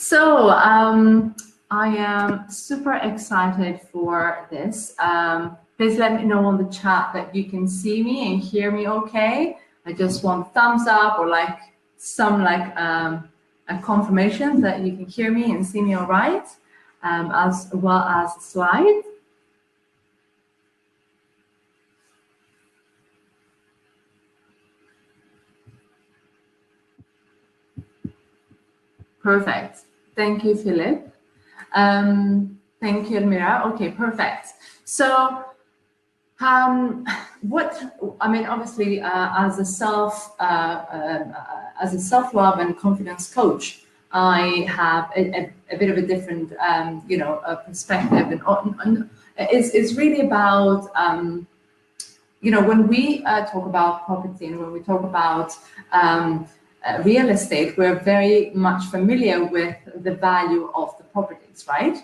So I am super excited for this. Please let me know on the chat that you can see me and hear me okay. I just want thumbs up or like some a confirmation that you can hear me and see me all right, as well as slides. Perfect. Thank you, Philip. Thank you, Elmira. Okay, perfect. So, obviously, as a self-love and confidence coach, I have a bit of a different, perspective, and it's really about, when we talk about property and when we talk about real estate, we're very much familiar with the value of the properties, right?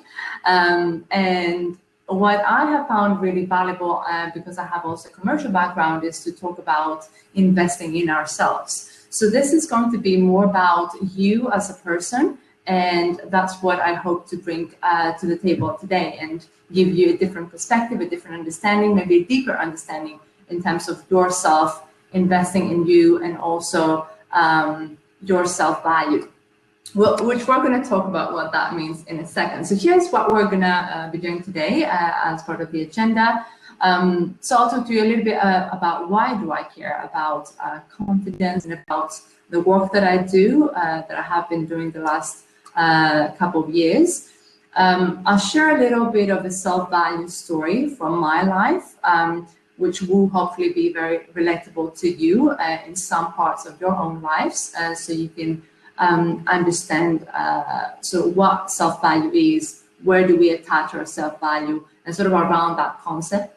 And what I have found really valuable, because I have also a commercial background, is to talk about investing in ourselves. So this is going to be more about you as a person, and that's what I hope to bring to the table today and give you a different perspective, a different understanding, maybe a deeper understanding in terms of yourself, investing in you, and also your self-value, which we're going to talk about what that means in a second. So here's what we're going to be doing today as part of the agenda. So I'll talk to you a little bit about why do I care about confidence and about the work that I do, that I have been doing the last couple of years. I'll share a little bit of a self-value story from my life, which will hopefully be very relatable to you in some parts of your own lives, so you can understand so what self-value is, where do we attach our self-value, and sort of around that concept.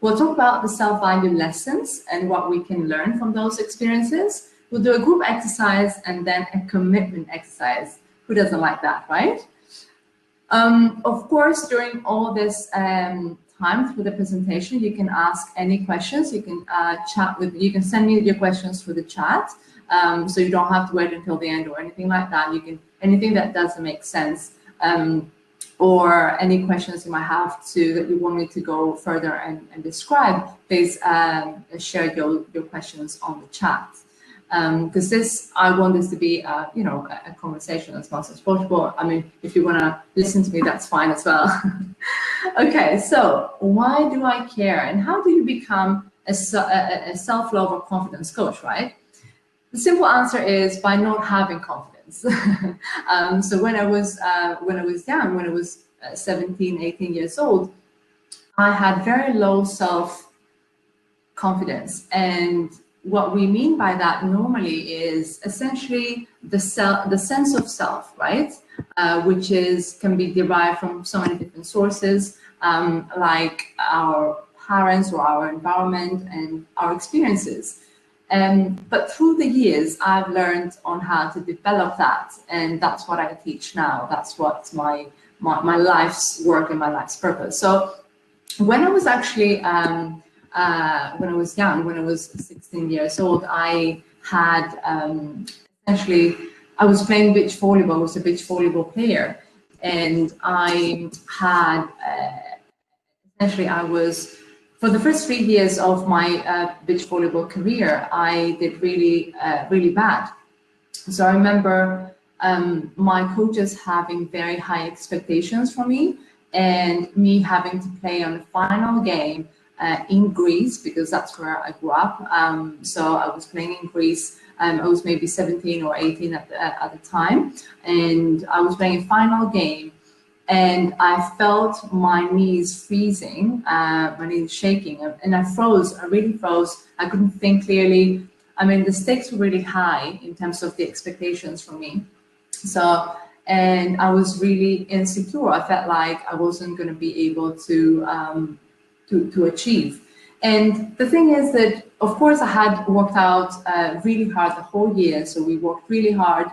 We'll talk about the self-value lessons and what we can learn from those experiences. We'll do a group exercise and then a commitment exercise. Who doesn't like that, right? Of course, during all this time through the presentation, you can ask any questions. You can you can send me your questions through the chat, so you don't have to wait until the end or anything like that. You can, anything that doesn't make sense, or any questions you might have that you want me to go further and describe, please share your questions on the chat. Because I want this to be a conversation as much as possible. I mean, if you want to listen to me, that's fine as well. Okay, so why do I care, and how do you become a self-love or confidence coach, right? The simple answer is by not having confidence. So when I was young, when I was 17, 18 years old, I had very low self-confidence, and what we mean by that normally is essentially the sense of self, right? Which can be derived from so many different sources, like our parents or our environment and our experiences. But through the years, I've learned on how to develop that, and that's what I teach now. That's what my life's work and my life's purpose. So when I was actually when I was young, when I was 16 years old, I had essentially, I was playing beach volleyball. I was a beach volleyball player, and I had essentially, I was, for the first 3 years of my beach volleyball career, I did really bad. So I remember my coaches having very high expectations for me, and me having to play on the final game in Greece, because that's where I grew up. So I was playing in Greece. I was maybe 17 or 18 at the time, and I was playing a final game, and I felt my knees freezing, my knees shaking, and I froze. I really froze. I couldn't think clearly. I mean, the stakes were really high in terms of the expectations from me. So, and I was really insecure. I felt like I wasn't going to be able to achieve. And the thing is that, of course, I had worked out really hard the whole year. So we worked really hard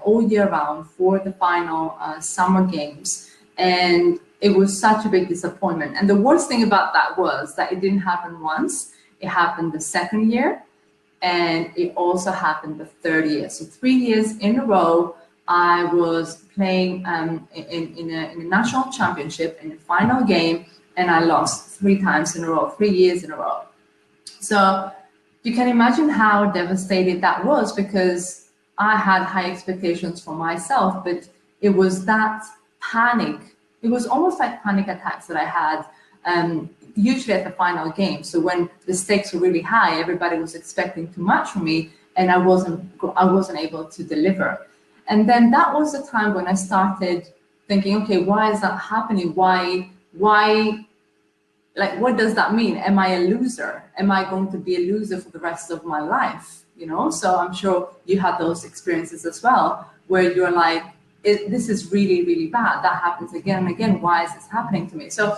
all year round for the final summer games. And it was such a big disappointment. And the worst thing about that was that it didn't happen once. It happened the second year, and it also happened the third year. So 3 years in a row, I was playing in a national championship in the final game, and I lost 3 times in a row, 3 years in a row. So you can imagine how devastated that was, because I had high expectations for myself, but it was that panic. It was almost like panic attacks that I had, usually at the final game. So when the stakes were really high, everybody was expecting too much from me, and I wasn't able to deliver. And then that was the time when I started thinking, okay, why is that happening? Why, like, what does that mean? Am I a loser? Am I going to be a loser for the rest of my life? You know, so I'm sure you had those experiences as well, where you're like, this is really, really bad. That happens again and again. Why is this happening to me? So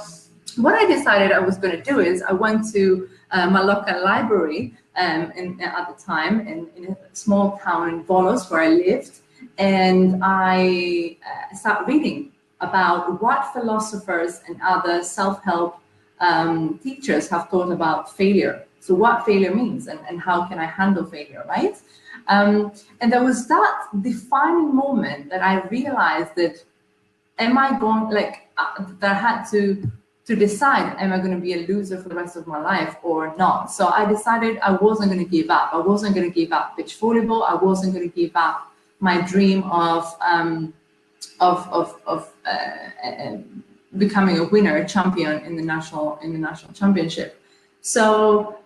what I decided I was going to do is I went to my local library at the time in a small town in Volos where I lived, and I started reading about what philosophers and other self-help teachers have thought about failure. So what failure means, and how can I handle failure, right? And there was that defining moment that I realized that am I going, like, that I had to decide, am I going to be a loser for the rest of my life or not? So I decided I wasn't going to give up. I wasn't going to give up beach volleyball. I wasn't going to give up my dream of becoming a winner, a champion in the national championship. So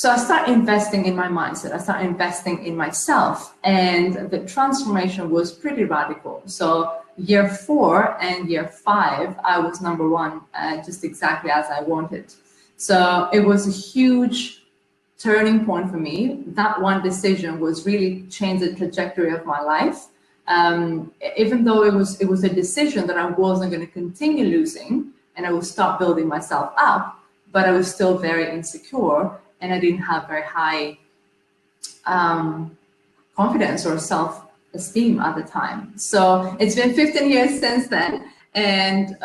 I started investing in my mindset. I started investing in myself, and the transformation was pretty radical. So year 4 and year 5, I was number 1, just exactly as I wanted. So it was a huge turning point for me. That one decision was really changed the trajectory of my life. Even though it was a decision that I wasn't going to continue losing and I would start building myself up, but I was still very insecure and I didn't have very high confidence or self-esteem at the time. So it's been 15 years since then. And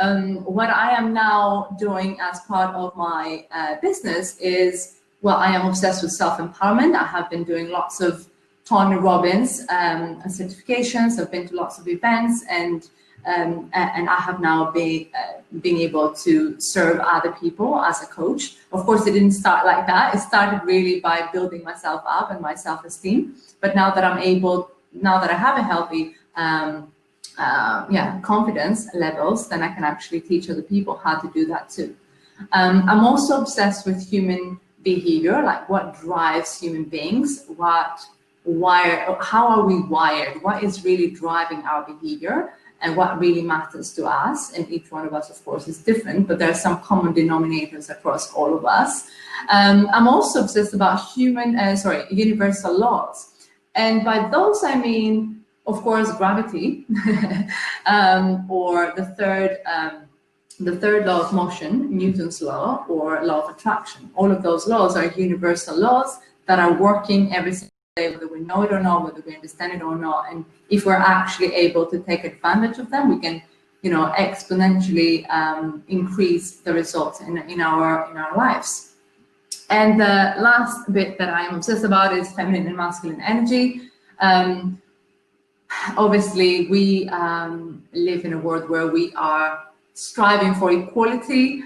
what I am now doing as part of my business is, well, I am obsessed with self-empowerment. I have been doing lots of Tony Robbins certifications. I've been to lots of events, and I have now been able to serve other people as a coach. Of course, it didn't start like that. It started really by building myself up and my self-esteem. But now that now that I have a healthy confidence levels, then I can actually teach other people how to do that too. I'm also obsessed with human behavior, like what drives human beings, how are we wired, what is really driving our behavior, and what really matters to us. And each one of us, of course, is different, but there are some common denominators across all of us. I'm also obsessed about universal laws. And by those, I mean, of course, gravity, or the third law of motion, Newton's law, or law of attraction. All of those laws are universal laws that are working every single day, whether we know it or not, whether we understand it or not. And if we're actually able to take advantage of them, we can, exponentially increase the results in our lives. And the last bit that I'm obsessed about is feminine and masculine energy. Obviously, we live in a world where we are striving for equality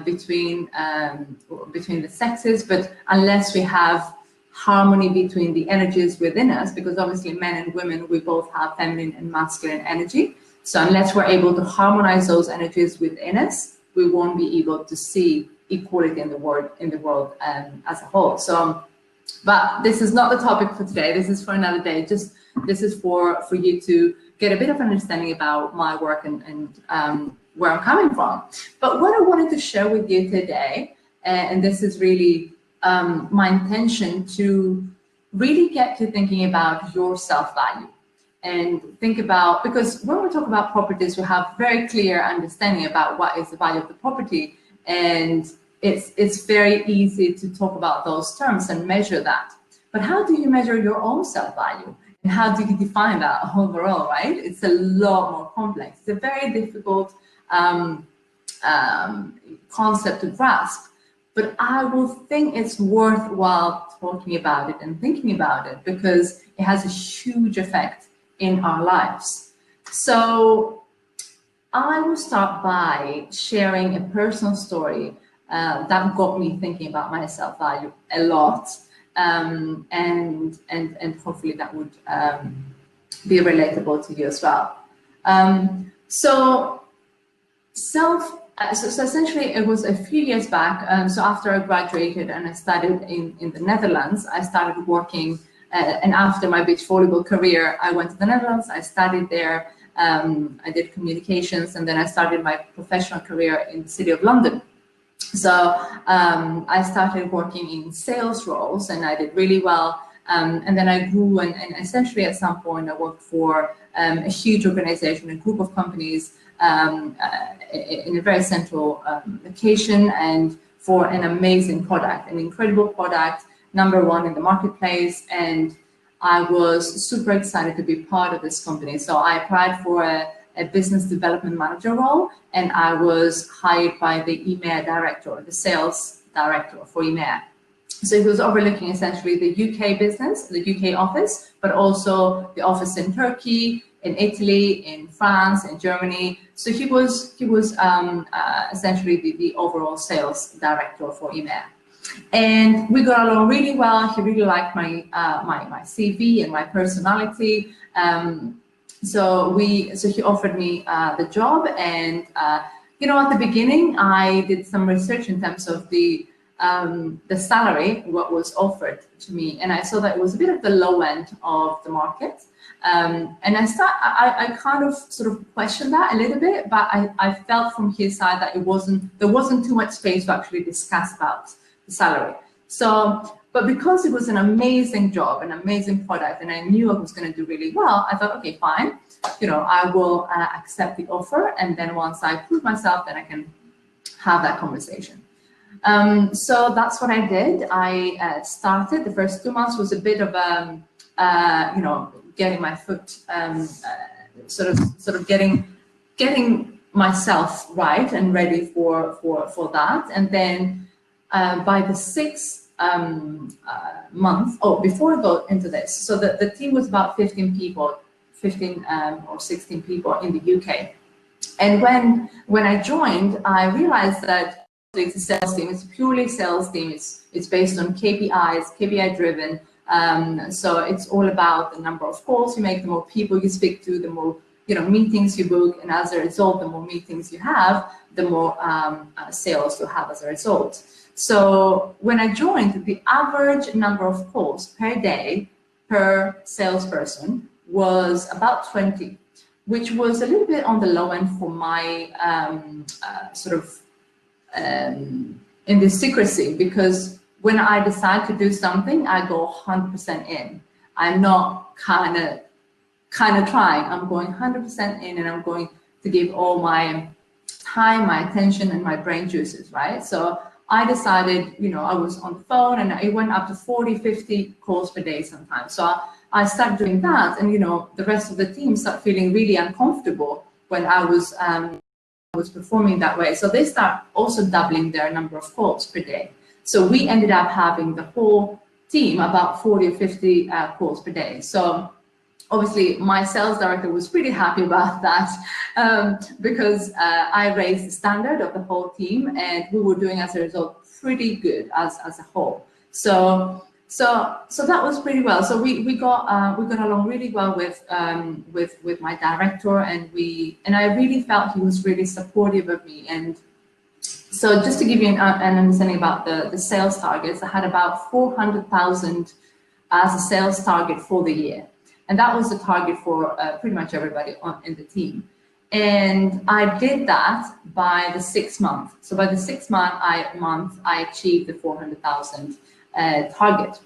between the sexes, but unless we have harmony between the energies within us, because obviously men and women, we both have feminine and masculine energy. So unless we're able to harmonize those energies within us, we won't be able to see equality in the world as a whole. So, but this is not the topic for today. This is for another day. This is for you to get a bit of understanding about my work and where I'm coming from. But what I wanted to share with you today, and this is really my intention, to really get to thinking about your self-value and think about, because when we talk about properties, we have very clear understanding about what is the value of the property, and it's very easy to talk about those terms and measure that. But how do you measure your own self-value? And how do you define that overall, right? It's a lot more complex. It's a very difficult concept to grasp, but I will think it's worthwhile talking about it and thinking about it, because it has a huge effect in our lives. So I will start by sharing a personal story that got me thinking about my self-value a lot, and hopefully that would be relatable to you as well. So essentially, it was a few years back. So after I graduated and I studied in the Netherlands, I started working. And after my beach volleyball career, I went to the Netherlands. I studied there. I did communications, and then I started my professional career in the City of London. So I started working in sales roles, and I did really well. And then I grew, and essentially at some point I worked for a huge organization, a group of companies in a very central location, and for an amazing product, an incredible product, #1 in the marketplace. And I was super excited to be part of this company. So I applied for a business development manager role, and I was hired by the EMEA director, the sales director for EMEA. So he was overlooking essentially the UK business, the UK office, but also the office in Turkey, in Italy, in France, in Germany. So he was essentially the overall sales director for EMEA. And we got along really well. He really liked my my CV and my personality. So he offered me the job, and you know, at the beginning, I did some research in terms of the salary, what was offered to me, and I saw that it was a bit of the low end of the market. And I kind of sort of questioned that a little bit, but I felt from his side that there wasn't too much space to actually discuss about the salary. So, but because it was an amazing job, an amazing product, and I knew I was going to do really well, I thought, okay, fine, you know, I will accept the offer, and then once I prove myself, then I can have that conversation. So that's what I did. I started. The first 2 months was a bit of you know, getting my foot, sort of getting myself right and ready for that, and then by the 6th month, before I go into this, so the team was about 15 people, 15 or 16 people in the UK. And when I joined, I realized that it's a sales team. It's a purely sales team. It's based on KPIs, KPI driven. So it's all about the number of calls you make, the more people you speak to, the more, you know, meetings you book, and as a result, the more meetings you have, the more sales you have as a result. So when I joined, the average number of calls per day per salesperson was about 20, which was a little bit on the low end for my in the secrecy, because when I decide to do something, I go 100% in. I'm not kind of trying. I'm going 100% in, and I'm going to give all my time, my attention, and my brain juices, right? So I decided, you know, I was on the phone, and it went up to 40, 50 calls per day sometimes. So I started doing that, and, you know, the rest of the team started feeling really uncomfortable when I was performing that way. So they start also doubling their number of calls per day. So we ended up having the whole team about 40 or 50 calls per day. So obviously my sales director was pretty happy about that, because I raised the standard of the whole team, and we were doing, as a result, pretty good as a whole. So that was pretty well. So we got along really well with my director, and I really felt he was really supportive of me. And so just to give you an understanding about the sales targets, I had about 400,000 as a sales target for the year. And that was the target for pretty much everybody in the team. And I did that by the 6th month. So by the 6th month, I achieved the 400,000 target.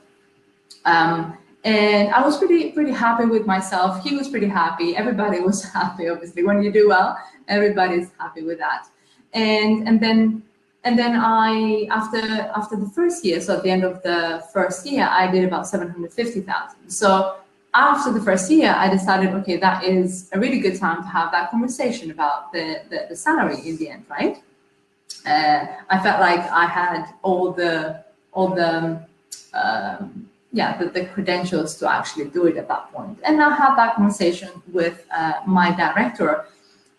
And I was pretty happy with myself. He was pretty happy. Everybody was happy, obviously. When you do well, everybody's happy with that. And then I, after the first year, so at the end of the first year, I did about 750,000. So after the first year, I decided, okay, that is a really good time to have that conversation about the salary in the end, right? I felt like I had all the the credentials to actually do it at that point. And I had that conversation with my director.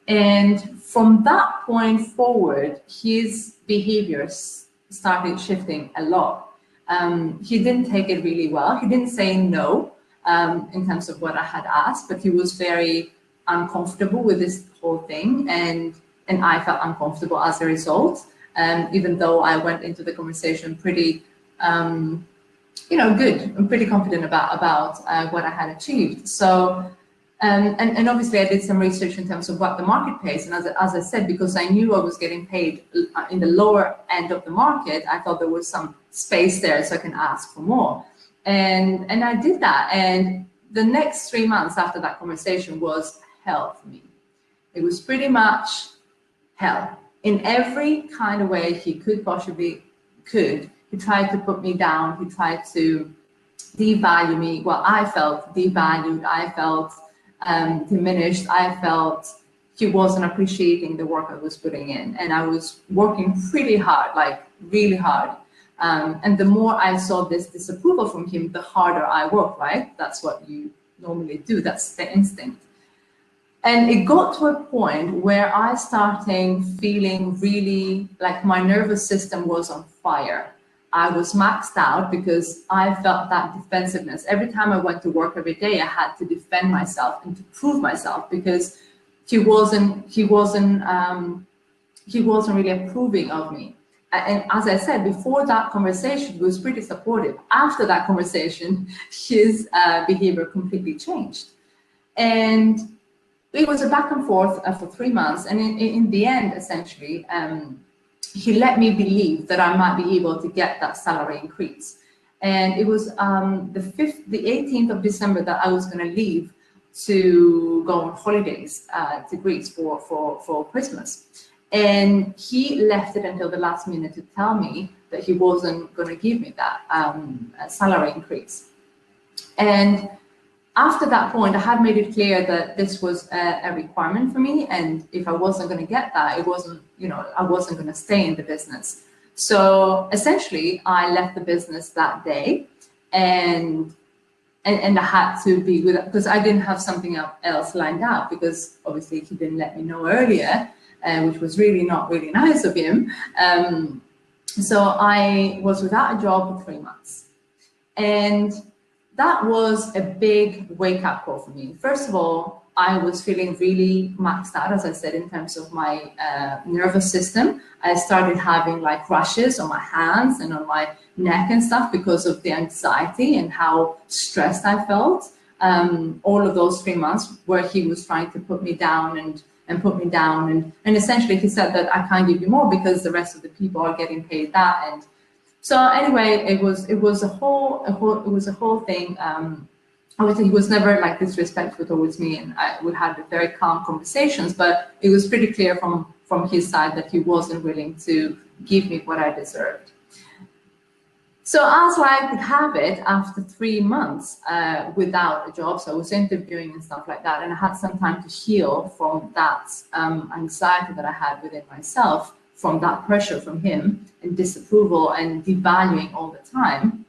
And from that point forward, his behaviors started shifting a lot. He didn't take it really well. He didn't say no in terms of what I had asked, but he was very uncomfortable with this whole thing. And I felt uncomfortable as a result, even though I went into the conversation pretty, good. I'm pretty confident about what I had achieved. So, and obviously I did some research in terms of what the market pays. And as I said, because I knew I was getting paid in the lower end of the market, I thought there was some space there so I can ask for more. And I did that. And the next 3 months after that conversation was hell for me. It was pretty much hell. In every kind of way he could possibly could. He tried to put me down. He tried to devalue me. Well, I felt devalued. I felt diminished. I felt he wasn't appreciating the work I was putting in. And I was working pretty hard, like really hard. And the more I saw this disapproval from him, the harder I worked, right? That's what you normally do. That's the instinct. And it got to a point where I started feeling really like my nervous system was on fire. I was maxed out because I felt that defensiveness. Every time I went to work every day, I had to defend myself and to prove myself because he wasn't really approving of me. And as I said, before that conversation, he was pretty supportive. After that conversation, his behavior completely changed. And it was a back and forth for 3 months. And in the end, essentially, he let me believe that I might be able to get that salary increase. And it was the 18th of December that I was going to leave to go on holidays to Greece for Christmas. And he left it until the last minute to tell me that he wasn't going to give me that salary increase. And after that point, I had made it clear that this was a requirement for me. And if I wasn't going to get that, it wasn't, I wasn't going to stay in the business. So essentially, I left the business that day and I had to be with it because I didn't have something else lined up because obviously he didn't let me know earlier, which was really not really nice of him. So I was without a job for 3 months. And that was a big wake-up call for me. First of all, I was feeling really maxed out, as I said, in terms of my nervous system. I started having like rashes on my hands and on my neck and stuff because of the anxiety and how stressed I felt. All of those 3 months where he was trying to put me down and put me down. And essentially he said that I can't give you more because the rest of the people are getting paid that. And so anyway, it was a whole thing. Obviously, he was never like disrespectful towards me, and we had very calm conversations. But it was pretty clear from his side that he wasn't willing to give me what I deserved. So as life would have it, after 3 months without a job, so I was interviewing and stuff like that, and I had some time to heal from that anxiety that I had within myself, from that pressure from him and disapproval and devaluing all the time.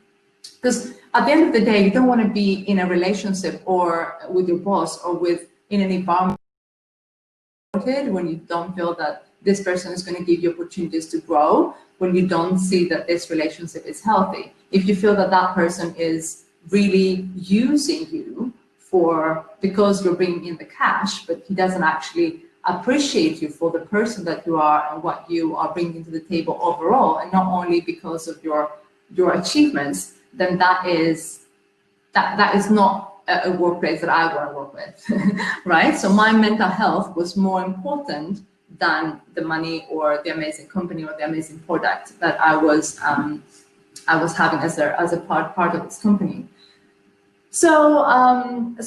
Because at the end of the day, you don't want to be in a relationship or with your boss or in an environment when you don't feel that this person is going to give you opportunities to grow, when you don't see that this relationship is healthy. If you feel that that person is really using you because you're bringing in the cash, but he doesn't actually appreciate you for the person that you are and what you are bringing to the table overall, and not only because of your achievements, then that is not a workplace that I want to work with, right? So my mental health was more important than the money or the amazing company or the amazing product that I was having as a part of this company. So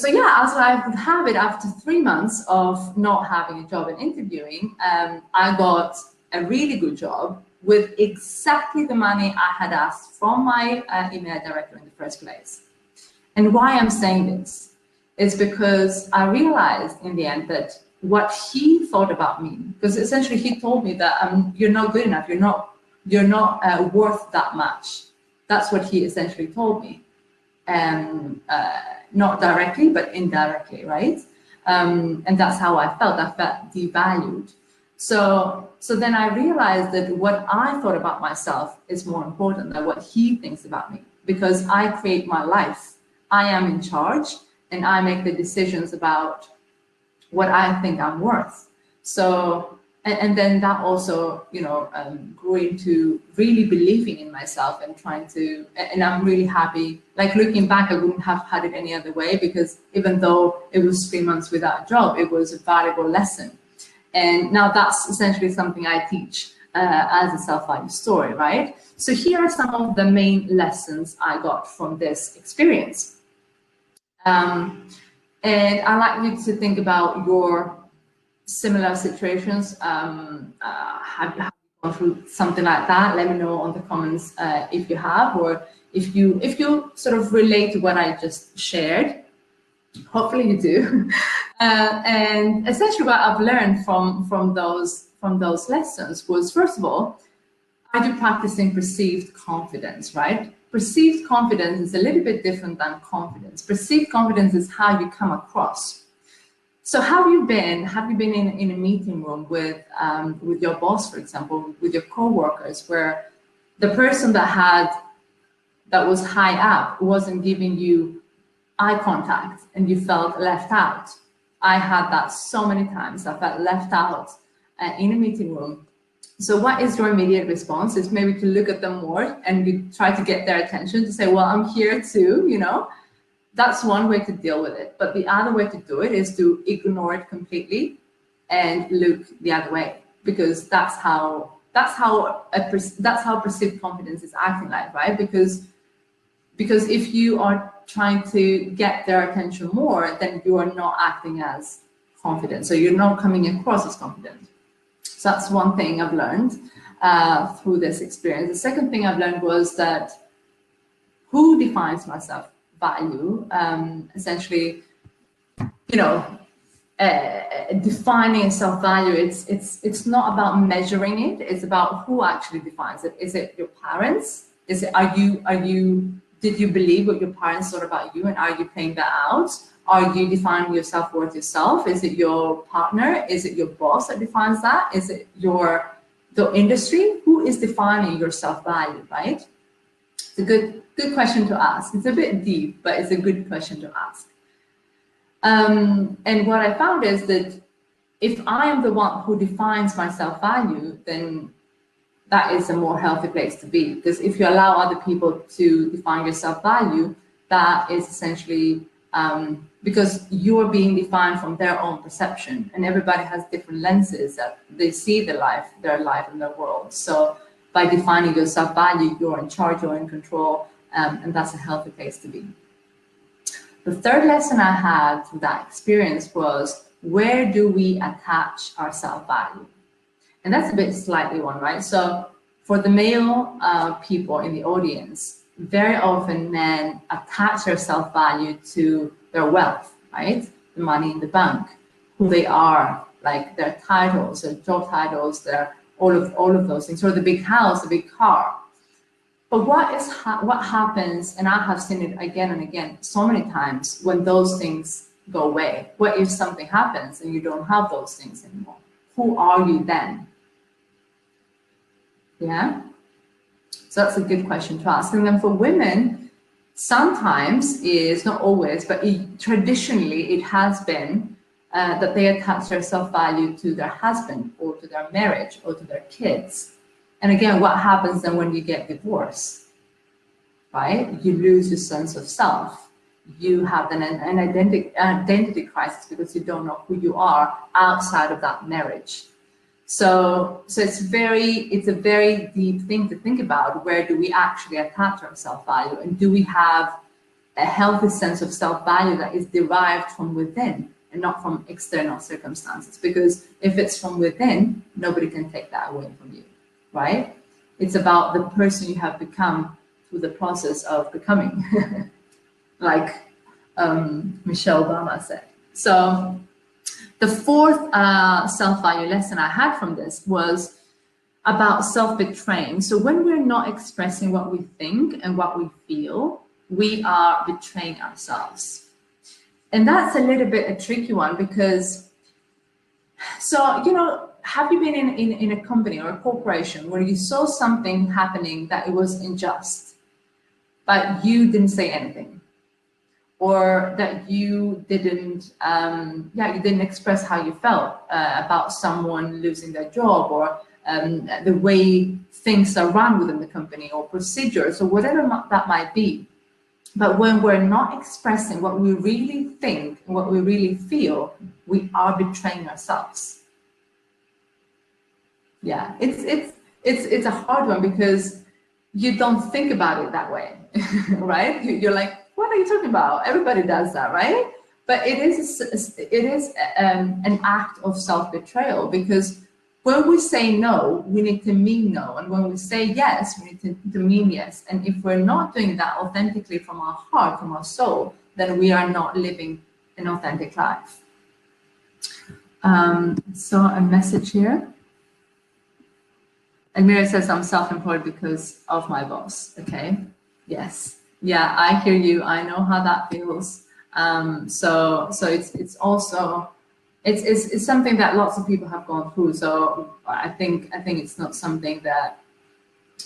yeah, as I would have it, after 3 months of not having a job and interviewing, I got a really good job with exactly the money I had asked from my email director in the first place. And why I'm saying this is because I realized in the end that what he thought about me, because essentially he told me that you're not good enough, you're not worth that much. That's what he essentially told me. not directly, but indirectly, right? And that's how I felt. I felt devalued. So then I realized that what I thought about myself is more important than what he thinks about me, because I create my life. I am in charge, and I make the decisions about what I think I'm worth. So, and then that also, grew into really believing in myself and trying to, and I'm really happy. Like looking back, I wouldn't have had it any other way, because even though it was 3 months without a job, it was a valuable lesson. And now that's essentially something I teach as a self-value story, right? So here are some of the main lessons I got from this experience. And I'd like you to think about your similar situations. Have you gone through something like that? Let me know on the comments if you have, or if you sort of relate to what I just shared. Hopefully you do. And essentially what I've learned from those lessons was, first of all, are you practicing perceived confidence, right? Perceived confidence is a little bit different than confidence. Perceived confidence is how you come across. So have you been in a meeting room with your boss, for example, with your co-workers, where the person that was high up wasn't giving you eye contact and you felt left out? I had that so many times. I felt left out in a meeting room. So what is your immediate response? Is maybe to look at them more and you try to get their attention, to say, well, I'm here too, That's one way to deal with it. But the other way to do it is to ignore it completely and look the other way, because that's how perceived confidence is acting like, right? Because if you are trying to get their attention more, then you are not acting as confident. So you're not coming across as confident. So that's one thing I've learned through this experience. The second thing I've learned was that who defines my self-value, essentially, defining self-value, it's not about measuring it, it's about who actually defines it. Is it your parents? Did you believe what your parents thought about you, and are you playing that out? Are you defining your self-worth yourself? Is it your partner? Is it your boss that defines that? Is it the industry? Who is defining your self-value, right? It's a good question to ask. It's a bit deep, but it's a good question to ask. And what I found is that if I am the one who defines my self-value, then that is a more healthy place to be. Because if you allow other people to define your self-value, that is essentially because you're being defined from their own perception, and everybody has different lenses that they see their life and their world. So by defining your self-value, you're in charge, you're in control, and that's a healthy place to be. The third lesson I had through that experience was, where do we attach our self-value? And that's a bit slightly one, right? So for the male people in the audience, very often men attach their self-value to their wealth, right? The money in the bank, who they are, like their titles, their job titles, their all of those things, or the big house, the big car. But what happens, and I have seen it again and again so many times, when those things go away? What if something happens and you don't have those things anymore? Who are you then? Yeah, so that's a good question to ask. And then for women, sometimes, is not always, but traditionally it has been that they attach their self-value to their husband, or to their marriage, or to their kids. And again, what happens then when you get divorced, right? You lose your sense of self. You have an identity crisis, because you don't know who you are outside of that marriage. So it's a very deep thing to think about. Where do we actually attach our self-value, and do we have a healthy sense of self-value that is derived from within and not from external circumstances? Because if it's from within, nobody can take that away from you, right? It's about the person you have become through the process of becoming, like Michelle Obama said. So the fourth self-value lesson I had from this was about self-betraying. So when we're not expressing what we think and what we feel, we are betraying ourselves. And that's a little bit a tricky one because, so, you know, have you been in a company or a corporation where you saw something happening that it was unjust, but you didn't say anything? Or that you didn't, you didn't express how you felt about someone losing their job, or the way things are run within the company, or procedures, or whatever that might be. But when we're not expressing what we really think and what we really feel, we are betraying ourselves. Yeah, it's a hard one because you don't think about it that way, right? You're like, what are you talking about? Everybody does that, right? But it is an act of self-betrayal, because when we say no, we need to mean no. And when we say yes, we need to mean yes. And if we're not doing that authentically from our heart, from our soul, then we are not living an authentic life. So a message here. Elmira says, I'm self-employed because of my boss. Okay. Yes. Yeah, I hear you. I know how that feels. So it's also, it's something that lots of people have gone through. So I think it's not something that,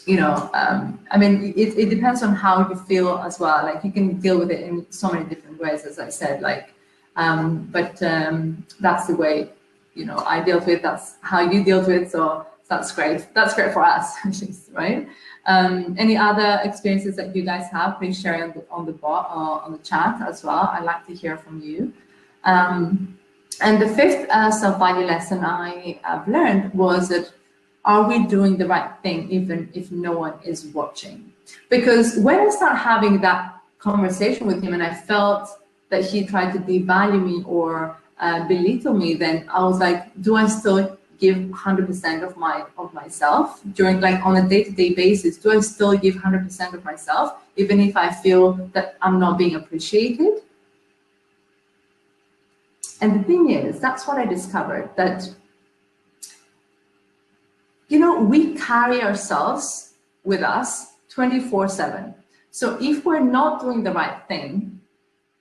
you know, I mean, it depends on how you feel as well. Like, you can deal with it in so many different ways, as I said, like, but that's the way, you know, I dealt with it. That's how you dealt with it. So that's great. That's great for us, at least, right? Any other experiences that you guys have, please share on the chat as well. I'd like to hear from you. And the fifth self-value lesson I have learned was that, are we doing the right thing even if no one is watching? Because when I started having that conversation with him and I felt that he tried to devalue me or belittle me, then I was like, do I still give 100% of myself during, like, on a day-to-day basis? Do I still give 100% of myself even if I feel that I'm not being appreciated? And the thing is, that's what I discovered, that, you know, we carry ourselves with us 24/7. So if we're not doing the right thing,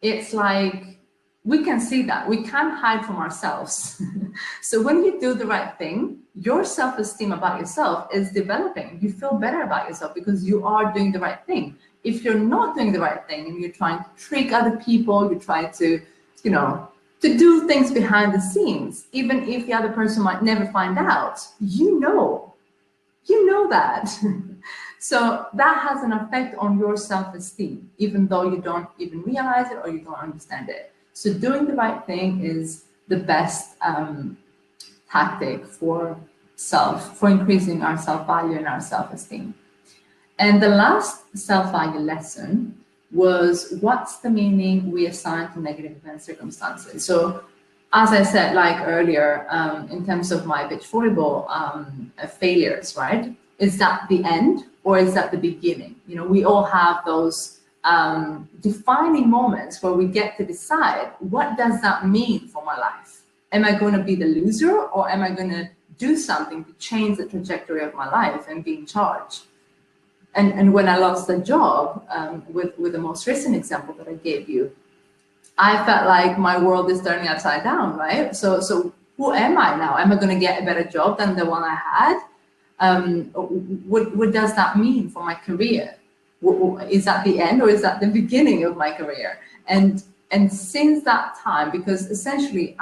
it's like, we can see that. We can't hide from ourselves. So when you do the right thing, your self-esteem about yourself is developing. You feel better about yourself because you are doing the right thing. If you're not doing the right thing and you're trying to trick other people, you try to, you know, to do things behind the scenes, even if the other person might never find out, you know that. So that has an effect on your self-esteem, even though you don't even realize it or you don't understand it. So doing the right thing is the best tactic for increasing our self-value and our self-esteem. And the last self-value lesson was, what's the meaning we assign to negative event circumstances? So as I said, like earlier, in terms of my beach volleyball failures, right? Is that the end or is that the beginning? You know, we all have those defining moments where we get to decide, what does that mean for my life? Am I going to be the loser, or am I going to do something to change the trajectory of my life and be in charge? And when I lost the job, with the most recent example that I gave you, I felt like my world is turning upside down, right? So who am I now? Am I going to get a better job than the one I had? What does that mean for my career? Is that the end or is that the beginning of my career? And since that time, because essentially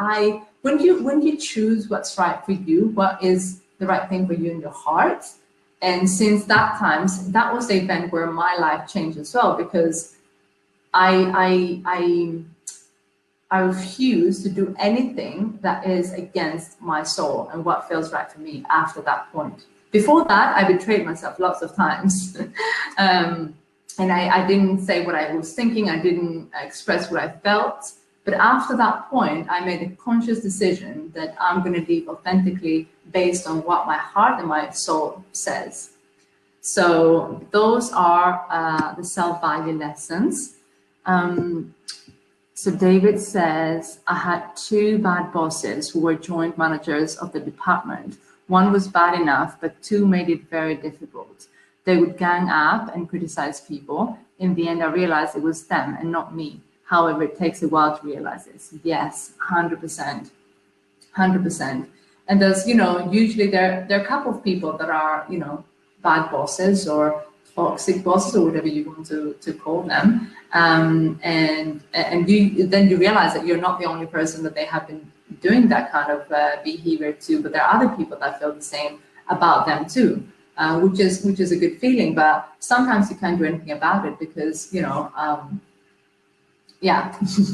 when you choose what's right for you, what is the right thing for you in your heart, and since that time, that was the event where my life changed as well, because I refuse to do anything that is against my soul and what feels right for me after that point. Before that, I betrayed myself lots of times. And I didn't say what I was thinking. I didn't express what I felt. But after that point, I made a conscious decision that I'm going to live authentically based on what my heart and my soul says. So those are the self-value lessons. So David says, I had two bad bosses who were joint managers of the department. One was bad enough, but two made it very difficult. They would gang up and criticize people. In the end, I realized it was them and not me. However, it takes a while to realize this. Yes, 100%. 100%. And there's, usually there are a couple of people that are, bad bosses or toxic bosses or whatever you want to call them. And then you realize that you're not the only person that they have been doing that kind of behavior to, but there are other people that feel the same about them too, which is a good feeling. But sometimes you can't do anything about it because,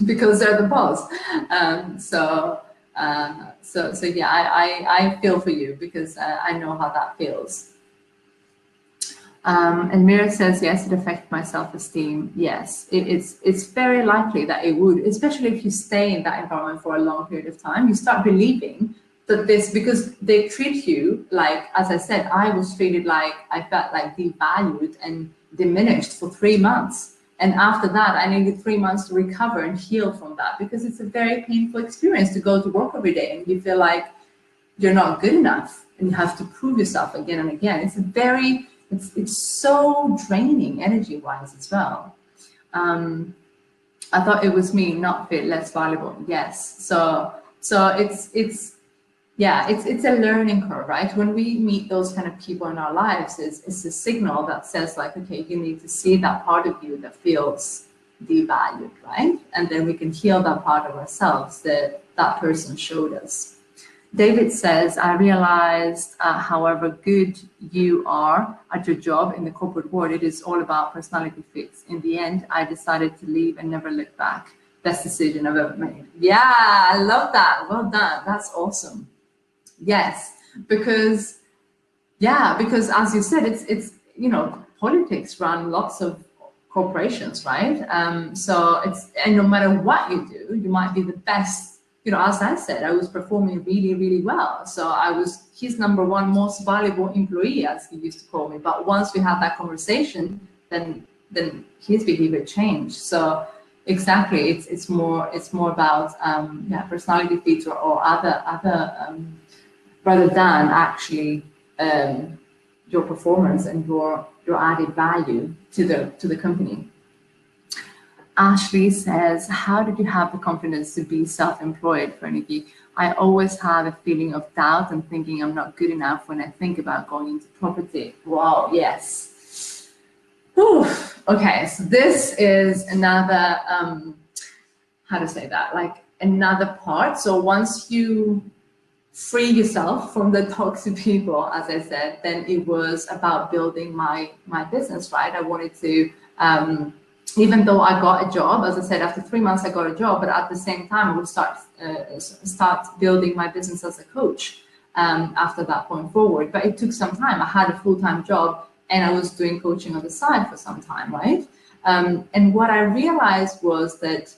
because they're the boss. So yeah, I feel for you because I know how that feels. And Mira says, yes, it affected my self-esteem. Yes, it's very likely that it would, especially if you stay in that environment for a long period of time. You start believing that because they treat you like, as I said, I was treated like, I felt like devalued and diminished for 3 months. And after that, I needed 3 months to recover and heal from that, because it's a very painful experience to go to work every day and you feel like you're not good enough and you have to prove yourself again and again. It's so draining energy-wise as well. I thought it was me, not fit, less valuable. Yes. So it's a learning curve, right? When we meet those kind of people in our lives, it's a signal that says like, okay, you need to see that part of you that feels devalued, right? And then we can heal that part of ourselves that person showed us. David says, I realized however good you are at your job in the corporate world, it is all about personality fits. In the end, I decided to leave and never look back. Best decision I've ever made. Yeah, I love that. Well done. That's awesome. Yes, because as you said, it's politics run lots of corporations, right? And no matter what you do, you might be the best. As I said, I was performing really, really well. So I was his number one most valuable employee, as he used to call me. But once we had that conversation, then his behavior changed. So exactly, it's more about personality features or other rather than actually your performance and your added value to the company. Ashley says, how did you have the confidence to be self-employed, Carnegie? I always have a feeling of doubt and thinking I'm not good enough when I think about going into property. Wow, yes. Whew. Okay, so this is another, how to say that, like another part. So once you free yourself from the toxic people, as I said, then it was about building my business, right? I wanted to, even though I got a job, as I said, after 3 months I got a job, but at the same time I would start building my business as a coach after that point forward. But it took some time. I had a full-time job and I was doing coaching on the side for some time, right? And what I realized was that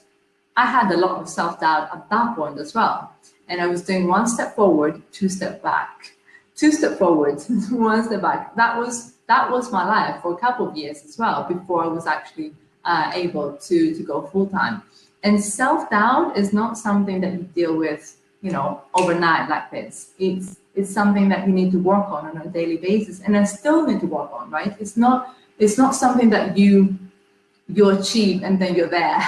I had a lot of self-doubt at that point as well. And I was doing 1 step forward, 2 step back, 2 step forward, 1 step back. That was my life for a couple of years as well, before I was actually able to go full-time. And self-doubt is not something that you deal with, overnight like this. It's something that you need to work on a daily basis, and I still need to work on, right? It's not something that you achieve and then you're there.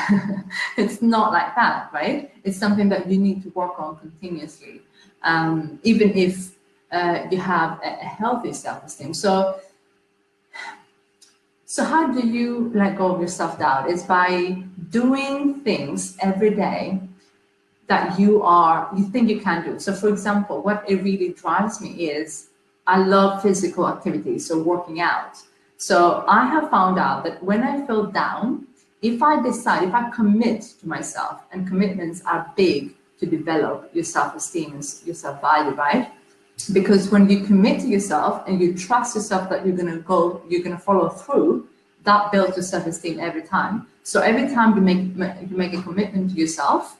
It's not like that, right? It's something that you need to work on continuously, even if you have a healthy self-esteem. So how do you let go of your self-doubt? It's by doing things every day that you think you can do. So for example, what it really drives me is I love physical activity, so working out. So I have found out that when I feel down, if I commit to myself, and commitments are big to develop your self-esteem and your self-value, right? Because when you commit to yourself and you trust yourself that you're gonna follow through, that builds your self-esteem every time. So every time you make a commitment to yourself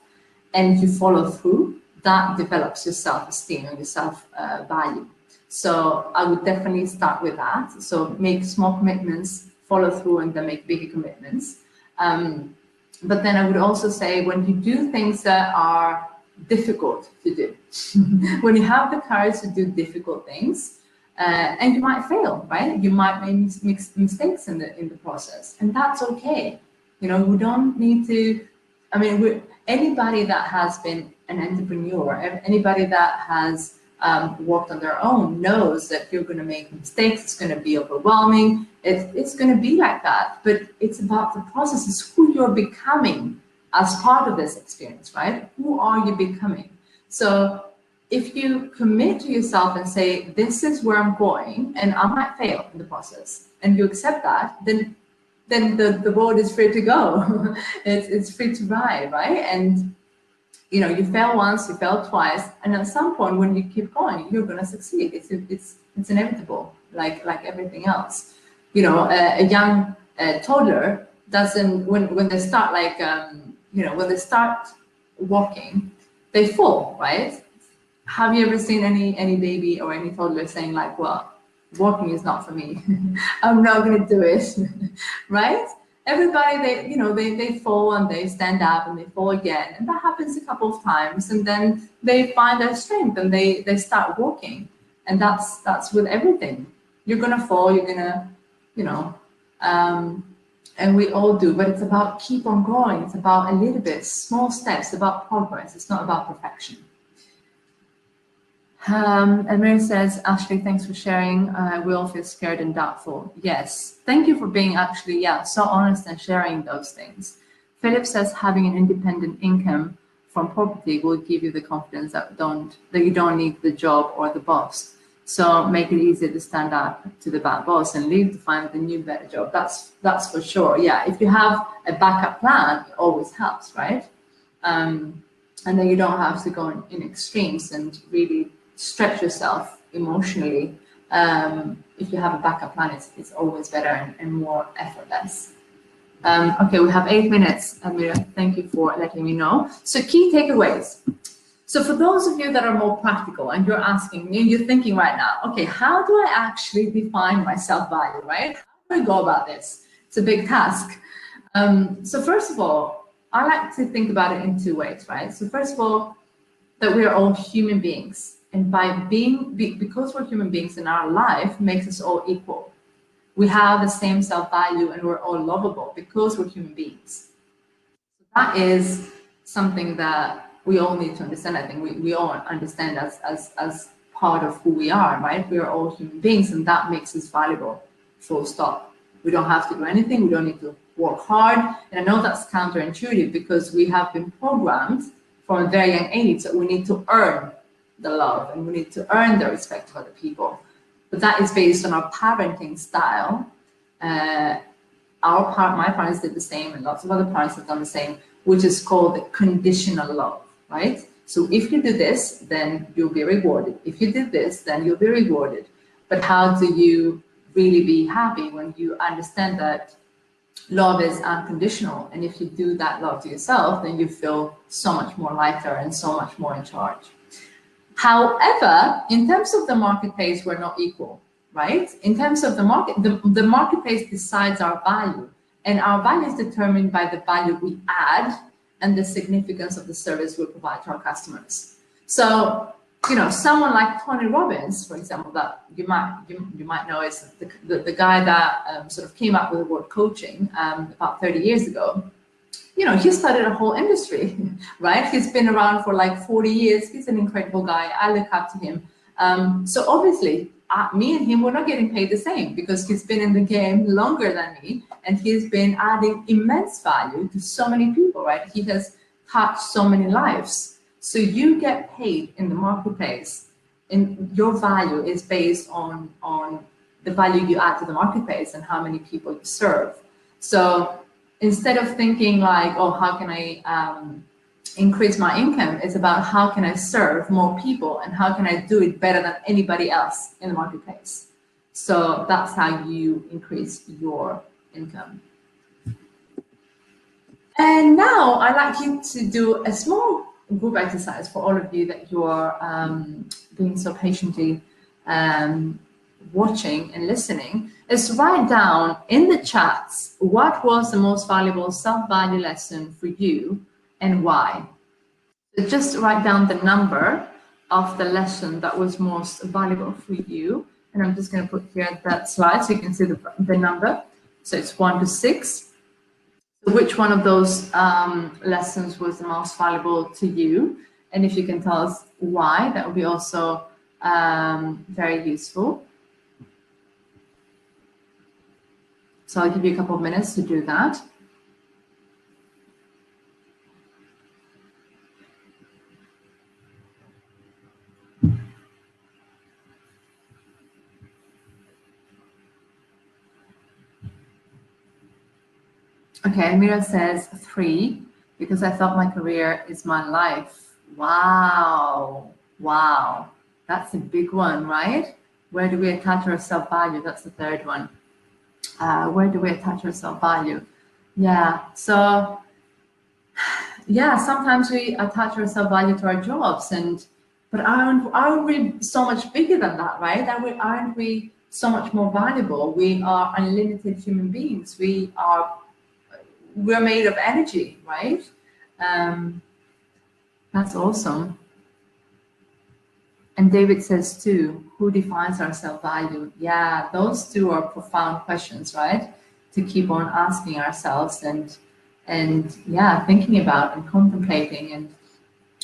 and you follow through, that develops your self-esteem and your self-value. So I would definitely start with that. So make small commitments, follow through, and then make bigger commitments. But then I would also say, when you do things that are difficult to do, when you have the courage to do difficult things, and you might fail, right? You might make mistakes in the process, and that's okay. You know, we don't need to. I mean, anybody that has been an entrepreneur, anybody that has worked on their own knows that you're going to make mistakes. It's going to be overwhelming. It's going to be like that. But it's about the process. It's who you're becoming as part of this experience, right? Who are you becoming? So if you commit to yourself and say, this is where I'm going, and I might fail in the process, and you accept that, then the road is free to go. it's free to ride, right? And you know, you fail once, you fail twice, and at some point when you keep going, you're going to succeed. It's inevitable, like everything else. You know, a young toddler doesn't, when they start you know, when they start walking, they fall, right? Have you ever seen any baby or any toddler saying like, well, walking is not for me. I'm not going to do it, right? Everybody, they fall and they stand up and they fall again. And that happens a couple of times. And then they find their strength and they start walking. And that's with everything. You're going to fall, you're going to, you know, and we all do, but it's about keep on growing. It's about a little bit, small steps, about progress. It's not about perfection. And Mary says, Ashley, thanks for sharing. We all feel scared and doubtful. Yes, thank you for being actually, so honest and sharing those things. Philip says, having an independent income from property will give you the confidence that you don't need the job or the boss. So make it easier to stand up to the bad boss and leave to find the new better job. That's for sure. Yeah, if you have a backup plan, it always helps, right? And then you don't have to go in extremes and really stretch yourself emotionally. If you have a backup plan, it's always better and more effortless. Okay, we have 8 minutes, Amira. Thank you for letting me know. So key takeaways. So for those of you that are more practical and you're thinking right now, okay, how do I actually define my self-value, right? How do I go about this? It's a big task. So first of all, I like to think about it in 2 ways, right? So first of all, that we are all human beings. And because we're human beings in our life makes us all equal. We have the same self-value and we're all lovable because we're human beings. So that is something that we all need to understand. I think we all understand as part of who we are, right? We are all human beings and that makes us valuable, full stop. We don't have to do anything. We don't need to work hard. And I know that's counterintuitive because we have been programmed from a very young age that we need to earn the love and we need to earn the respect of other people. But that is based on our parenting style. My parents did the same and lots of other parents have done the same, which is called the conditional love, right? So if you do this, then you'll be rewarded. If you did this, then you'll be rewarded. But how do you really be happy when you understand that love is unconditional? And if you do that love to yourself, then you feel so much more lighter and so much more in charge. However, in terms of the marketplace, we're not equal, right? In terms of the market, the marketplace decides our value, and our value is determined by the value we add and the significance of the service we provide to our customers. So, you know, someone like Tony Robbins, for example, that you might know is the guy that sort of came up with the word coaching about 30 years ago. You know, he started a whole industry, right? He's been around for like 40 years. He's an incredible guy. I look up to him. So obviously, me and him, we're not getting paid the same because he's been in the game longer than me and he's been adding immense value to so many people, right? He has touched so many lives. So you get paid in the marketplace and your value is based on the value you add to the marketplace and how many people you serve. So instead of thinking like, oh, how can I increase my income? It's about how can I serve more people and how can I do it better than anybody else in the marketplace. So that's how you increase your income. And now I'd like you to do a small group exercise for all of you that you are being so patiently watching and listening, is write down in the chats what was the most valuable self-value lesson for you and why. So just write down the number of the lesson that was most valuable for you And I'm just going to put here that slide so you can see the number. So it's 1 to 6. So which one of those lessons was the most valuable to you? And if you can tell us why, that would be also very useful. So I'll give you a couple of minutes to do that. Okay, Mira says 3, because I thought my career is my life. Wow, wow, that's a big one, right? Where do we attach our self-value? That's the third one. Where do we attach our self-value? Yeah, so yeah, sometimes we attach our self-value to our jobs, but aren't we so much bigger than that, right? Aren't we so much more valuable? We are unlimited human beings. We're made of energy, right? That's awesome. And David says too, who defines our self-value? Yeah, those two are profound questions, right? To keep on asking ourselves and yeah, thinking about and contemplating. And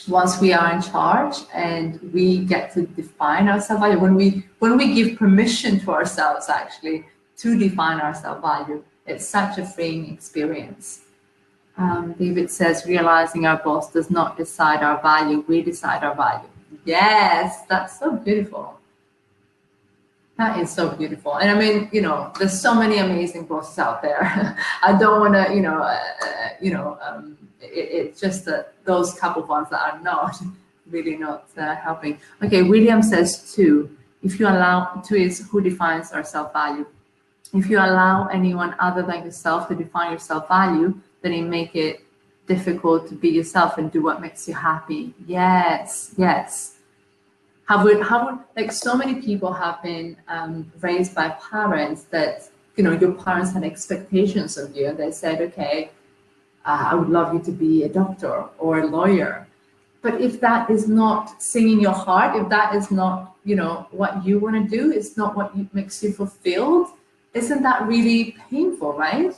once we are in charge and we get to define our self-value, when we give permission to ourselves actually to define our self-value, it's such a freeing experience. David says, realizing our boss does not decide our value, we decide our value. Yes, that's so beautiful. That is so beautiful. And I mean, you know, there's so many amazing bosses out there. I don't want to, it's just that those couple of ones that are not really not helping. Okay, William says 2. If you allow, 2 is who defines our self-value. If you allow anyone other than yourself to define your self-value, then it make it difficult to be yourself and do what makes you happy. Yes, yes. Like so many people have been raised by parents that, you know, your parents had expectations of you and they said, okay, I would love you to be a doctor or a lawyer. But if that is not singing your heart, if that is not, you know, what you want to do, it's not what makes you fulfilled, isn't that really painful, right?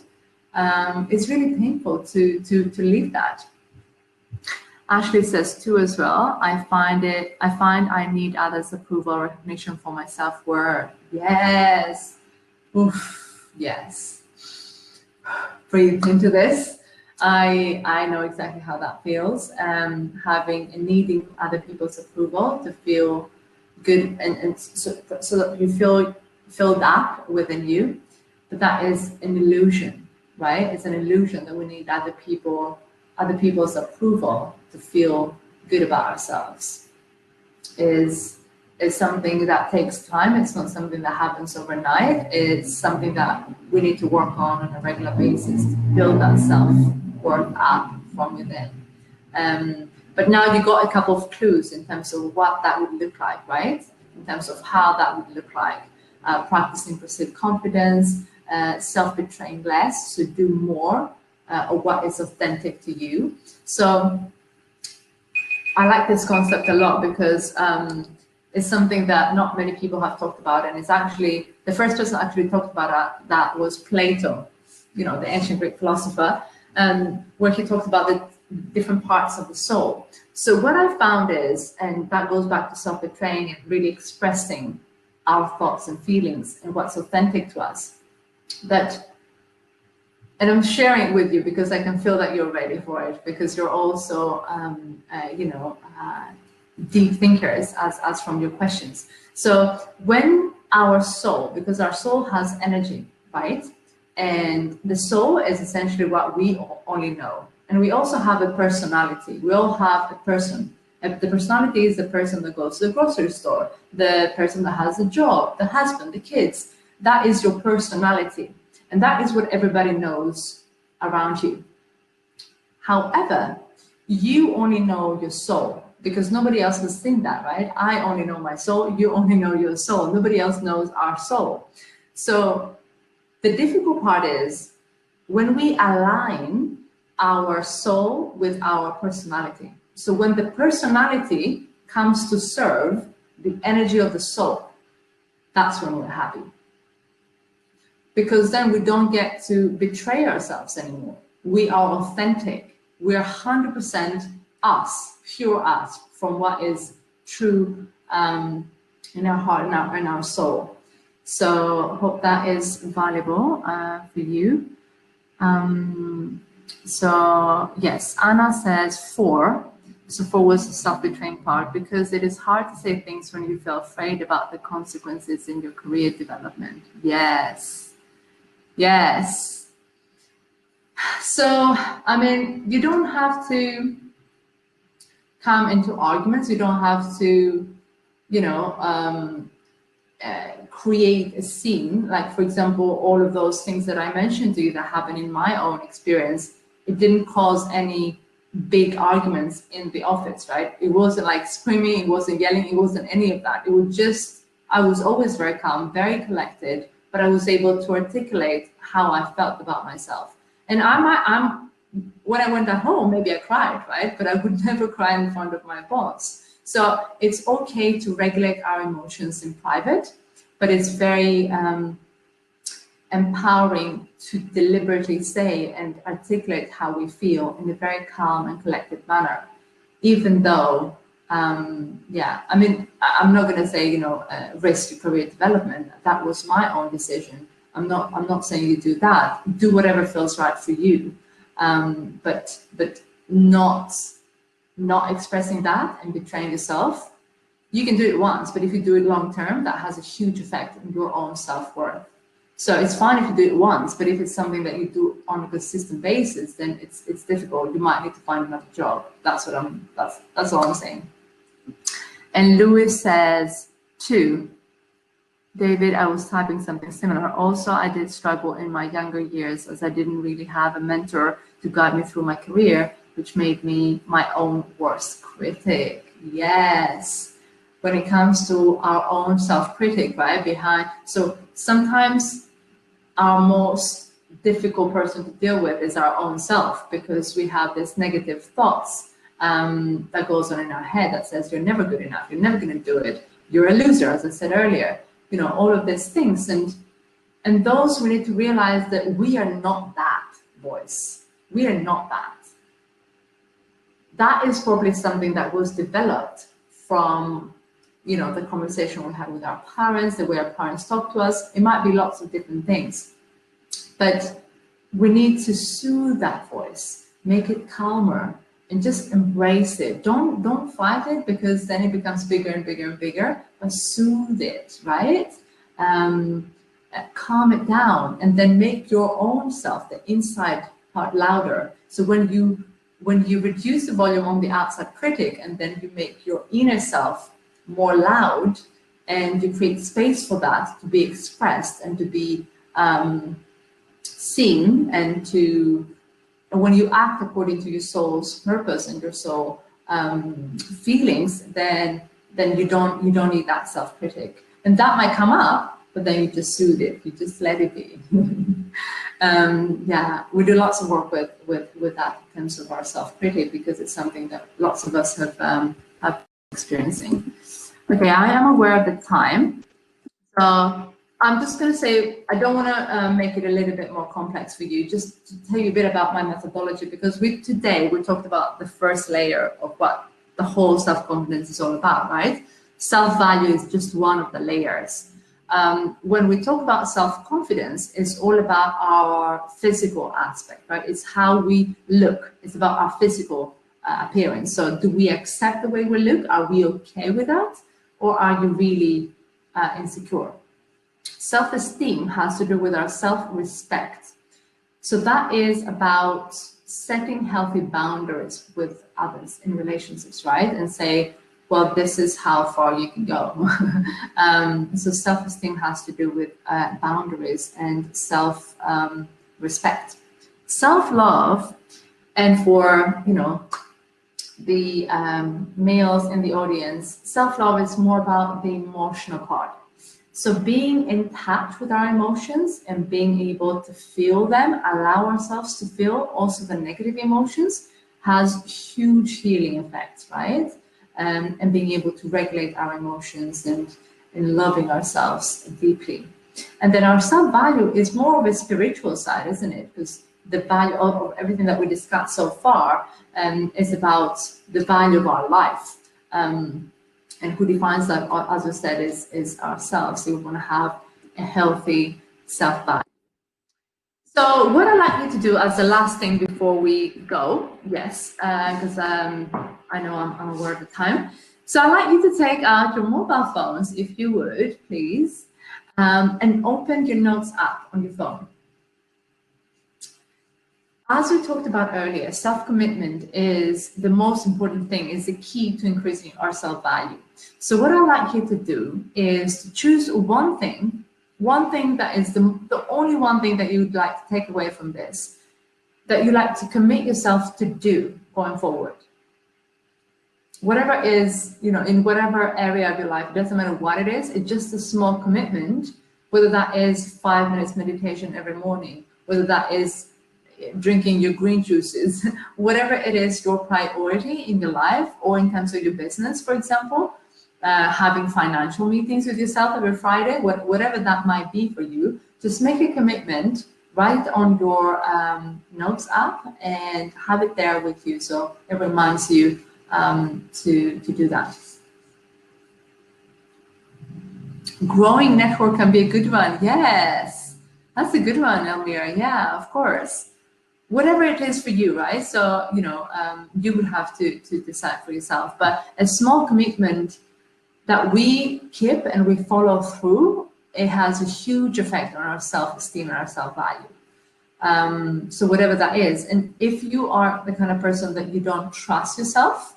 It's really painful to leave that. Ashley says 2 as well. I find I need others' approval, recognition for my self-worth. Yes. Oof. Yes. Breathe into this. I know exactly how that feels. Having and needing other people's approval to feel good and so that you feel filled up within you. But that is an illusion, right? It's an illusion that we need other people's approval to feel good about ourselves. Is something that takes time. It's not something that happens overnight. It's something that we need to work on a regular basis to build that self-worth up from within. But now you got a couple of clues in terms of what that would look like, right? In terms of how that would look like. Practicing perceived confidence, self-betraying less, so do more of what is authentic to you. So I like this concept a lot because it's something that not many people have talked about, and it's actually the first person actually talked about that was Plato, you know, the ancient Greek philosopher, where he talked about the different parts of the soul. So what I found is, and that goes back to self-betraying and really expressing our thoughts and feelings and what's authentic to us, and I'm sharing it with you because I can feel that you're ready for it, because you're also, deep thinkers as from your questions. So when our soul, because our soul has energy, right? And the soul is essentially what we only know. And we also have a personality. We all have a person. The personality is the person that goes to the grocery store, the person that has a job, the husband, the kids. That is your personality. And that is what everybody knows around you. However, you only know your soul because nobody else has seen that, right? I only know my soul. You only know your soul. Nobody else knows our soul. So the difficult part is when we align our soul with our personality. So when the personality comes to serve the energy of the soul, that's when we're happy. Because then we don't get to betray ourselves anymore. We are authentic. We're 100% us, pure us, from what is true in our heart and in our soul. So hope that is valuable for you. So yes, Anna says 4. So 4 was the self-betraying part, because it is hard to say things when you feel afraid about the consequences in your career development. Yes. Yes. So, I mean, you don't have to come into arguments. You don't have to, you know, create a scene. Like, for example, all of those things that I mentioned to you that happened in my own experience, it didn't cause any big arguments in the office, right? It wasn't like screaming, it wasn't yelling, it wasn't any of that. It was just, I was always very calm, very collected, but I was able to articulate how I felt about myself. And when I went at home, maybe I cried, right? But I would never cry in front of my boss. So it's okay to regulate our emotions in private, but it's very empowering to deliberately say and articulate how we feel in a very calm and collected manner, even though, yeah, I mean, I'm not going to say, you know, risk your career development. That was my own decision. I'm not saying you do that. Do whatever feels right for you, but not expressing that and betraying yourself. You can do it once, but if you do it long term, that has a huge effect on your own self-worth. So it's fine if you do it once, but if it's something that you do on a consistent basis, then it's difficult. You might need to find another job. That's all I'm saying. And Louis says 2. David, I was typing something similar. Also, I did struggle in my younger years as I didn't really have a mentor to guide me through my career, which made me my own worst critic. Yes. When it comes to our own self-critic, right? So sometimes our most difficult person to deal with is our own self, because we have this negative thoughts that goes on in our head that says you're never good enough, you're never going to do it, you're a loser, as I said earlier, you know, all of these things. And those, we need to realize that we are not that voice. We are not that. That is probably something that was developed from, you know, the conversation we had with our parents, the way our parents talk to us. It might be lots of different things, but we need to soothe that voice, make it calmer, and just embrace it. Don't fight it, because then it becomes bigger and bigger and bigger, but soothe it, right? Calm it down, and then make your own self, the inside part, louder. So when you reduce the volume on the outside critic, and then you make your inner self more loud, and you create space for that to be expressed and to be seen, and when you act according to your soul's purpose and your soul feelings, then you don't need that self-critic. And that might come up, but then you just soothe it, you just let it be. Yeah, we do lots of work with that in terms of our self-critic, because it's something that lots of us have experiencing. Okay, I am aware of the time, so I'm just going to say, I don't want to make it a little bit more complex for you, just to tell you a bit about my methodology, because today we talked about the first layer of what the whole self-confidence is all about, right? Self-value is just one of the layers. When we talk about self-confidence, it's all about our physical aspect, right? It's how we look. It's about our physical appearance. So do we accept the way we look? Are we okay with that? Or are you really insecure? Self-esteem has to do with our self-respect. So that is about setting healthy boundaries with others in relationships, right? And say, well, this is how far you can go. So self-esteem has to do with boundaries and self-respect. Self-love, and for, you know, the males in the audience, self-love is more about the emotional part. So being in touch with our emotions and being able to feel them, allow ourselves to feel also the negative emotions, has huge healing effects, right? And being able to regulate our emotions and in loving ourselves deeply. And then our self-value is more of a spiritual side, isn't it? Because the value of everything that we discussed so far is about the value of our life. And who defines that, as I said, is ourselves. So we want to have a healthy self-value. So what I'd like you to do as the last thing before we go, yes, because I know I'm aware of the time. So I'd like you to take out your mobile phones, if you would, please, and open your notes app on your phone. As we talked about earlier, self-commitment is the most important thing, is the key to increasing our self-value. So what I'd like you to do is to choose one thing that is the only one thing that you'd like to take away from this, that you like to commit yourself to do going forward. Whatever is, in whatever area of your life, it doesn't matter what it is, it's just a small commitment, whether that is 5 minutes meditation every morning, whether that is drinking your green juices, whatever it is your priority in your life or in terms of your business, for example, having financial meetings with yourself every Friday, whatever that might be for you, just make a commitment, write on your notes app and have it there with you so it reminds you to do that. Growing network can be a good one. Yes, that's a good one, Elmira. Yeah, of course. Whatever it is for you, right? So, you would have to decide for yourself. But a small commitment that we keep and we follow through, it has a huge effect on our self-esteem and our self-value. So whatever that is. And if you are the kind of person that you don't trust yourself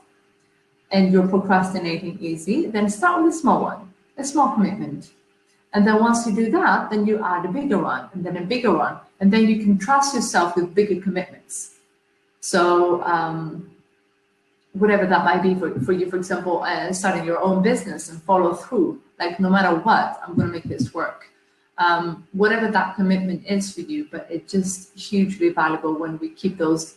and you're procrastinating easy, then start with a small one, a small commitment. And then once you do that, then you add a bigger one and then a bigger one. And then you can trust yourself with bigger commitments. So whatever that might be for you, for example, starting your own business and follow through, like no matter what, I'm going to make this work. Whatever that commitment is for you, but it's just hugely valuable when we keep those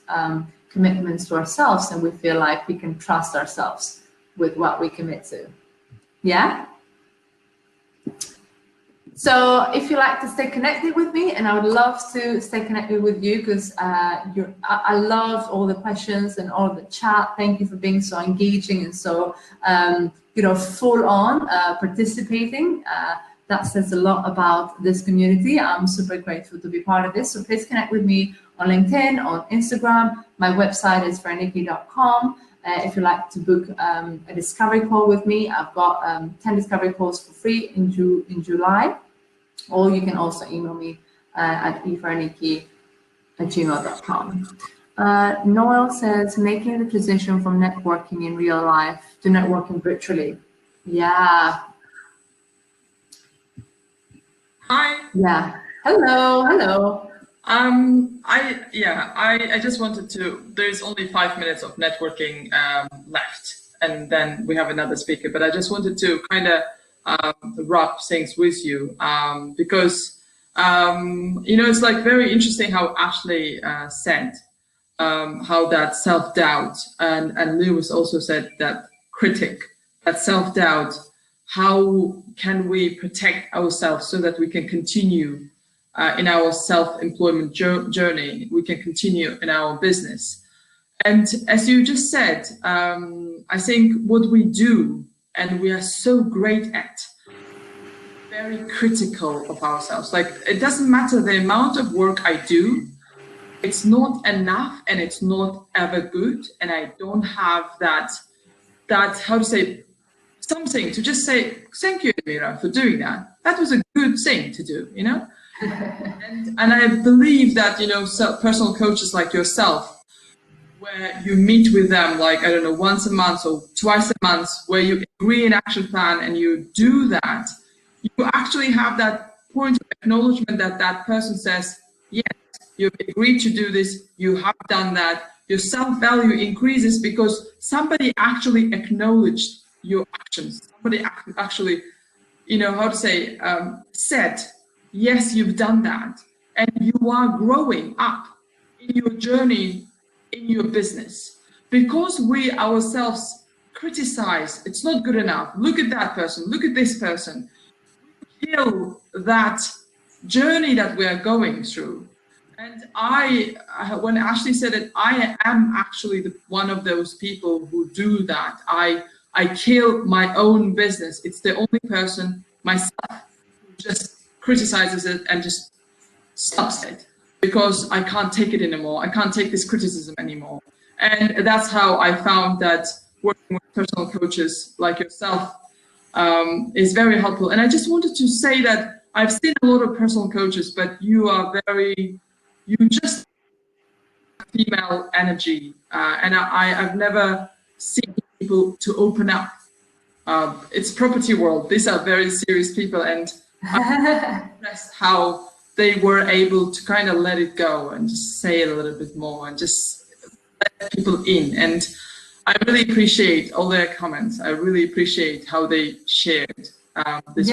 commitments to ourselves and we feel like we can trust ourselves with what we commit to. Yeah? So if you like to stay connected with me, and I would love to stay connected with you because I love all the questions and all the chat. Thank you for being so engaging and so full on participating. That says a lot about this community. I'm super grateful to be part of this. So please connect with me on LinkedIn, on Instagram. My website is fereniki.com. If you'd like to book a discovery call with me, I've got 10 discovery calls for free in July. Or you can also email me at efereniki@gmail.com. Noel says, making the transition from networking in real life to networking virtually. Yeah. Hi. Yeah. Hello. Hello. I just wanted to, there's only 5 minutes of networking left, and then we have another speaker, but I just wanted to kind of wrap things with you because, it's like very interesting how Ashley said how that self-doubt, and Lewis also said that critic, that self-doubt, how can we protect ourselves so that we can continue in our self-employment journey, we can continue in our business. And as you just said, I think what we do, and we are so great at, very critical of ourselves. Like, it doesn't matter the amount of work I do, it's not enough and it's not ever good. And I don't have that how to say, something to just say, thank you, Elmira, for doing that. That was a good thing to do, And I believe that, personal coaches like yourself, where you meet with them, like, I don't know, once a month or twice a month, where you agree an action plan and you do that, you actually have that point of acknowledgement that that person says, yes, you've agreed to do this, you have done that. Your self-value increases because somebody actually acknowledged your actions. Somebody actually, said, yes, you've done that. And you are growing up in your journey, in your business. Because we ourselves criticize. It's not good enough. Look at that person. Look at this person. Kill that journey that we are going through. And when Ashley said it, I am actually one of those people who do that. I kill my own business. It's the only person, myself, who just criticizes it and just stops it because I can't take it anymore. I can't take this criticism anymore. And that's how I found that working with personal coaches like yourself is very helpful. And I just wanted to say that I've seen a lot of personal coaches, but you are you just have female energy. And I've never seen people to open up. It's property world. These are very serious people, and I'm impressed how they were able to kind of let it go and just say it a little bit more and just let people in. And I really appreciate all their comments. I really appreciate how they shared this.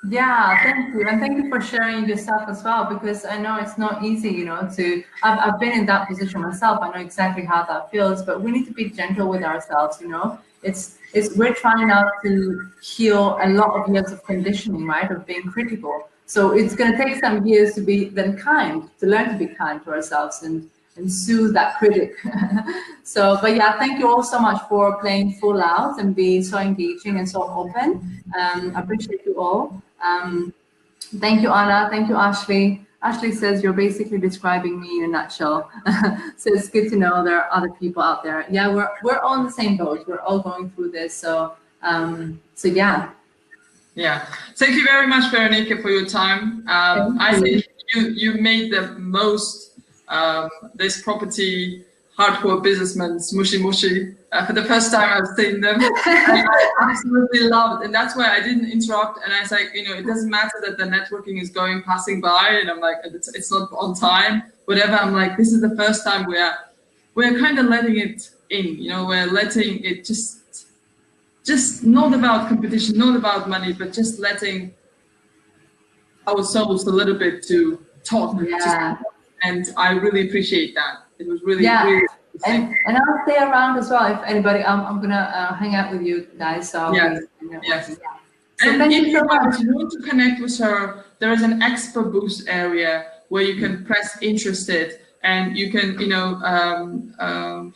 Yeah, thank you. And thank you for sharing yourself as well, because I know it's not easy, you know, I've been in that position myself. I know exactly how that feels, but we need to be gentle with ourselves, you know. We're trying now to heal a lot of years of conditioning, right, of being critical. So it's going to take some years to be then kind, to learn to be kind to ourselves and soothe that critic. So, but yeah, thank you all so much for playing full out and being so engaging and so open. I appreciate you all. Thank you, Anna. Thank you, Ashley. Ashley says you're basically describing me in a nutshell. So it's good to know there are other people out there. Yeah, we're all in the same boat. We're all going through this. So yeah. Yeah. Thank you very much, Veronica, for your time. I think you made the most this property hardcore businessmen smushy for the first time I've seen them. And I absolutely loved, and that's why I didn't interrupt. And I was like, you know, it doesn't matter that the networking is passing by, and I'm like, it's not on time, whatever. I'm like, this is the first time we're kind of letting it in, you know, we're letting it just not about competition, not about money, but just letting our souls a little bit to talk. Yeah. And I really appreciate that. It was really, really and I'll stay around as well if anybody. I'm gonna hang out with you guys. So yes. So and thank if you so much. You want to connect with her, there is an expo booth area where you can press interested, and you can, you know,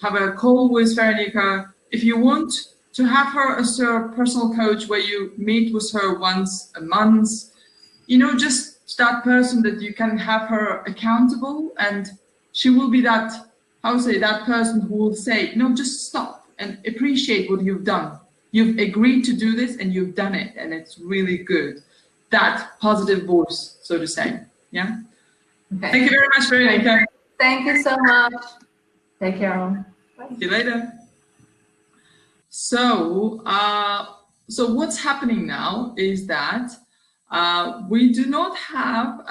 have a call with Veronica. If you want to have her as your personal coach, where you meet with her once a month, you know, just that person that you can have her accountable, and she will be that, that person who will say, no, just stop and appreciate what you've done. You've agreed to do this and you've done it, and it's really good. That positive voice, so to say. Yeah. Okay. Thank you very much, Veronica. Thank you so much. Take care. Bye. See you later. So, so what's happening now is that we do not have,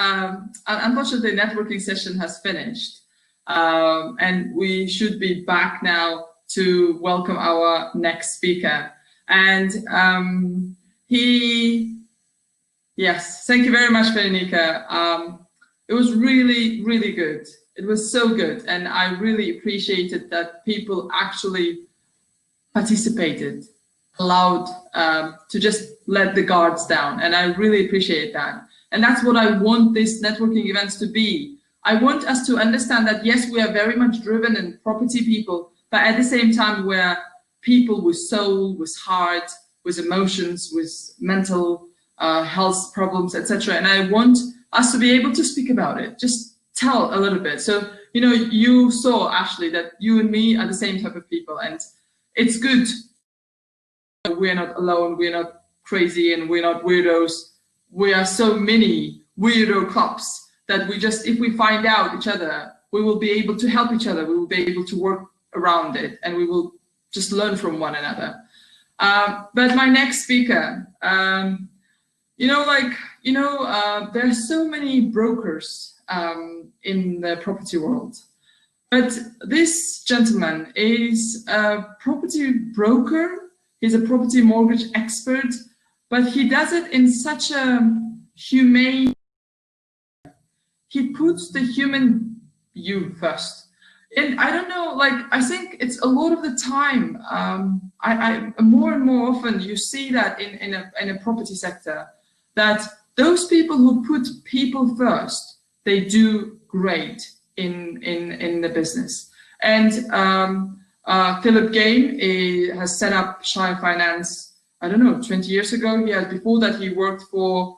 unfortunately, the networking session has finished, and we should be back now to welcome our next speaker. And yes, thank you very much, Veronica. It was really, really good. It was so good. And I really appreciated that people actually participated, allowed to just let the guards down. And I really appreciate that. And that's what I want these networking events to be. I want us to understand that, yes, we are very much driven and property people, but at the same time, we're people with soul, with heart, with emotions, with mental health problems, etc. And I want us to be able to speak about it, just tell a little bit. So, you know, you saw, Ashley, that you and me are the same type of people, and it's good. We're not alone, we're not crazy, and we're not weirdos. We are so many weirdo cops that we just, if we find out each other, we will be able to help each other, we will be able to work around it, and we will just learn from one another. But my next speaker, there are so many brokers in the property world. But this gentleman is a property broker, he's a property mortgage expert, but he does it in such a humane, he puts the human you first. And I don't know, like, I think it's a lot of the time, I more and more often you see that in a property sector, that those people who put people first, they do great in the business. And Philip Game has set up Shire Finance, I don't know, 20 years ago. Before that, he worked for